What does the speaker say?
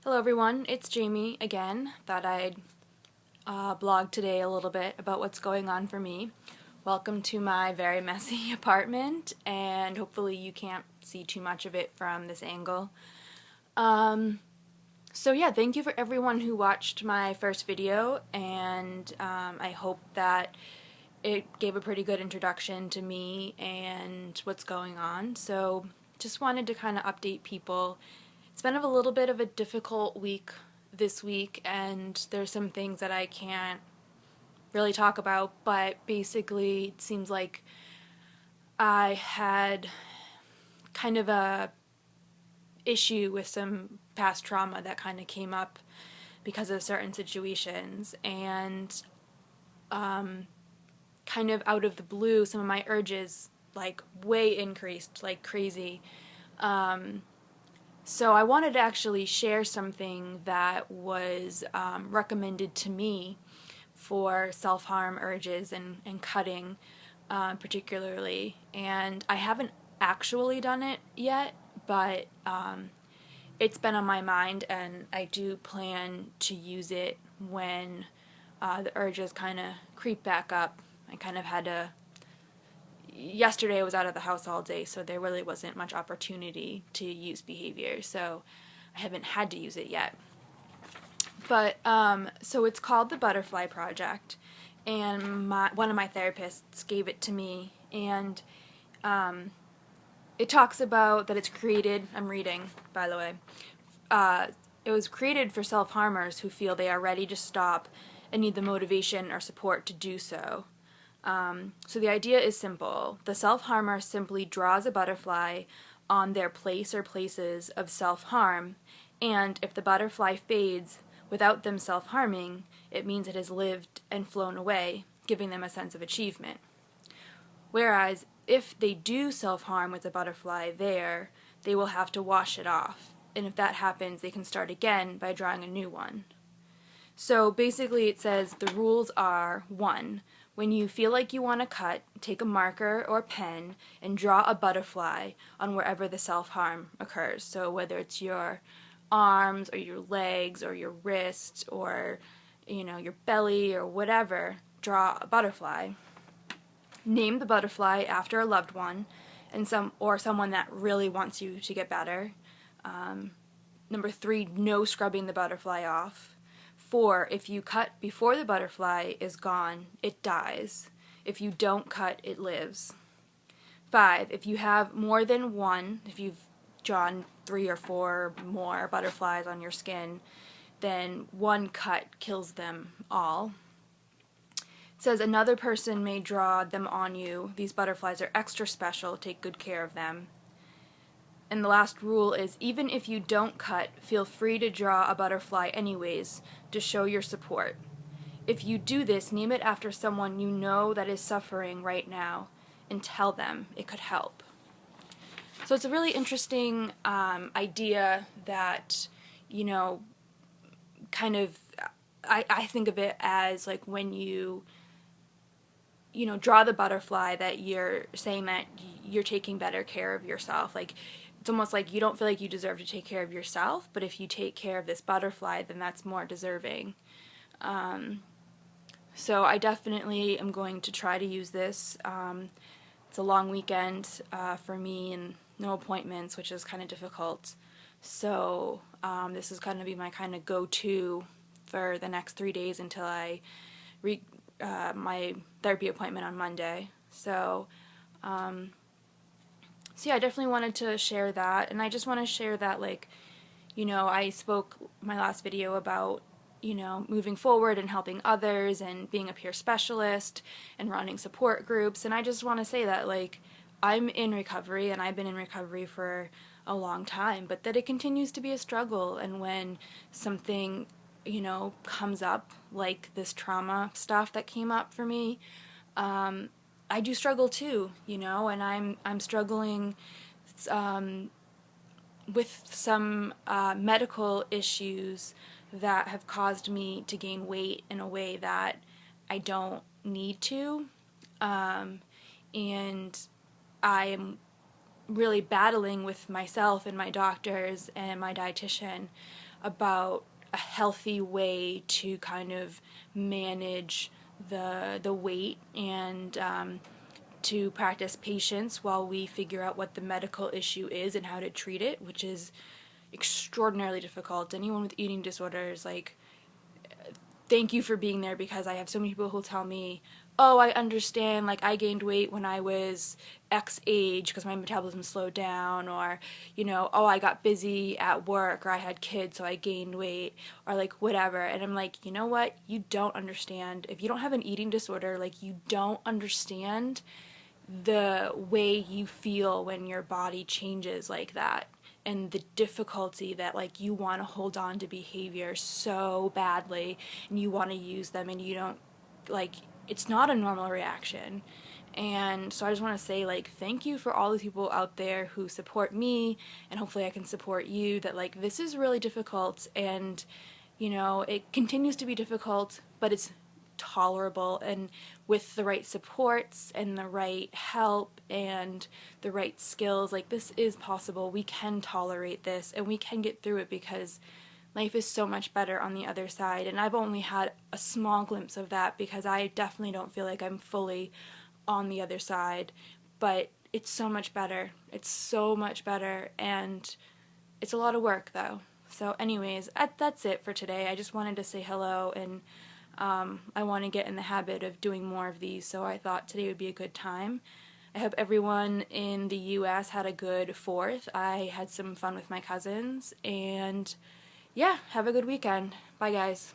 Hello everyone, it's Jamie again. Thought I'd blog today a little bit about what's going on for me. Welcome to my very messy apartment, and hopefully you can't see too much of it from this angle. So yeah, thank you for everyone who watched my first video, and I hope that it gave a pretty good introduction to me and what's going on. So just wanted to kind of update people. It's been a little bit of a difficult week this week, and there's some things that I can't really talk about, but basically it seems like I had kind of a issue with some past trauma that kind of came up because of certain situations, and kind of out of the blue some of my urges like way increased like crazy. So I wanted to actually share something that was recommended to me for self-harm urges and cutting particularly. And I haven't actually done it yet, but it's been on my mind, and I do plan to use it when the urges kind of creep back up. I kind of had to yesterday I was out of the house all day, so there really wasn't much opportunity to use behavior, so I haven't had to use it yet. But so it's called the Butterfly Project, and one of my therapists gave it to me, and it talks about that it's created, I'm reading by the way, it was created for self-harmers who feel they are ready to stop and need the motivation or support to do so. So the idea is simple. The self-harmer simply draws a butterfly on their place or places of self-harm, and if the butterfly fades without them self-harming, it means it has lived and flown away, giving them a sense of achievement. Whereas, if they do self-harm with the butterfly there, they will have to wash it off, and if that happens, they can start again by drawing a new one. So basically it says the rules are: 1. When you feel like you want to cut, take a marker or pen and draw a butterfly on wherever the self-harm occurs. So whether it's your arms or your legs or your wrist or your belly or whatever, draw a butterfly. Name the butterfly after a loved one and someone that really wants you to get better. Number 3, no scrubbing the butterfly off. 4, if you cut before the butterfly is gone, it dies. If you don't cut, it lives. 5, if you have more than one, if you've drawn 3 or 4 more butterflies on your skin, then one cut kills them all. It says another person may draw them on you. These butterflies are extra special. Take good care of them. And the last rule is, even if you don't cut, feel free to draw a butterfly anyways to show your support. If you do this, name it after someone you know that is suffering right now and tell them it could help. So it's a really interesting idea that, kind of, I think of it as like when you draw the butterfly, that you're saying that you're taking better care of yourself. Like, it's almost like you don't feel like you deserve to take care of yourself, but if you take care of this butterfly, then that's more deserving. So I definitely am going to try to use this. It's a long weekend for me and no appointments, which is kind of difficult. So this is going to be my kind of go-to for the next 3 days until I my therapy appointment on Monday. So yeah, I definitely wanted to share that, and I just want to share that, like, I spoke my last video about, moving forward and helping others and being a peer specialist and running support groups, and I just want to say that, like, I'm in recovery, and I've been in recovery for a long time, but that it continues to be a struggle, and when something, comes up, like this trauma stuff that came up for me, I do struggle too, and I'm struggling with some medical issues that have caused me to gain weight in a way that I don't need to, and I am really battling with myself and my doctors and my dietitian about a healthy way to kind of manage the weight, and to practice patience while we figure out what the medical issue is and how to treat it, which is extraordinarily difficult. Anyone with eating disorders, like, thank you for being there, because I have so many people who tell me, oh, I understand, like, I gained weight when I was X age because my metabolism slowed down, or, you know, oh, I got busy at work, or I had kids so I gained weight, or like whatever. And I'm like, you know what, you don't understand. If you don't have an eating disorder, like, you don't understand the way you feel when your body changes like that, and the difficulty that, like, you want to hold on to behavior so badly and you want to use them, and you don't, like, it's not a normal reaction. And so I just want to say, like, thank you for all the people out there who support me, and hopefully I can support you, that, like, this is really difficult, and, you know, it continues to be difficult, but it's tolerable, and with the right supports and the right help and the right skills, like, this is possible. We can tolerate this and we can get through it, because life is so much better on the other side. And I've only had a small glimpse of that, because I definitely don't feel like I'm fully on the other side, but it's so much better. It's so much better, and it's a lot of work though. So anyways, that's it for today. I just wanted to say hello, and I want to get in the habit of doing more of these, so I thought today would be a good time. I hope everyone in the US had a good 4th. I had some fun with my cousins, and yeah, have a good weekend. Bye, guys.